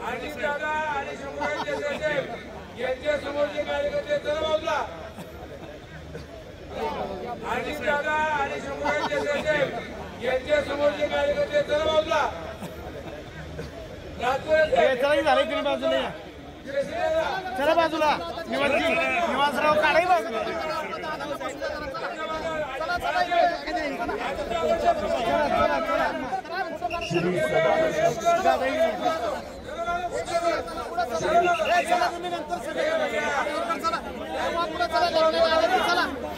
आणि दादा आणि शंभूराज साहेब यांच्या समोरचे कार्यकर्ते चला बाजूला। आणि दादा आणि शंभूराज साहेब यांच्या समोरचे कार्यकर्ते चला बाजूला। चला झाले की बाजूला या, चला बाजूला। निवासराव काढाही बाजूला।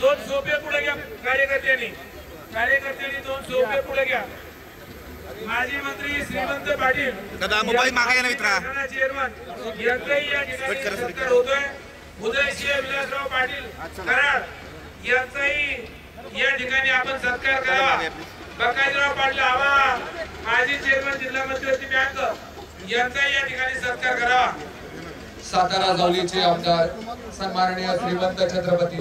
दोन सोपे पुढे घ्या कार्यकर्त्यांनी, दोन सोपे पुढे घ्या। माजी मंत्री श्रीमंत पाटील मोबाईल मागायला ना मित्रा चेअरमन यांचाही या ठिकाणी सत्कार होतोय। उदयसिंह विलासराव पाटील कराड यांचाही या ठिकाणी आपण सत्कार करावा। बकाजीराव पाटील आवा माजी चेअरमन जिल्हा मध्यवर्ती बँक यांचाही या ठिकाणी सत्कार करावा। सातारा जावलीचे आमदार सन्माननीय श्रीमंत छत्रपती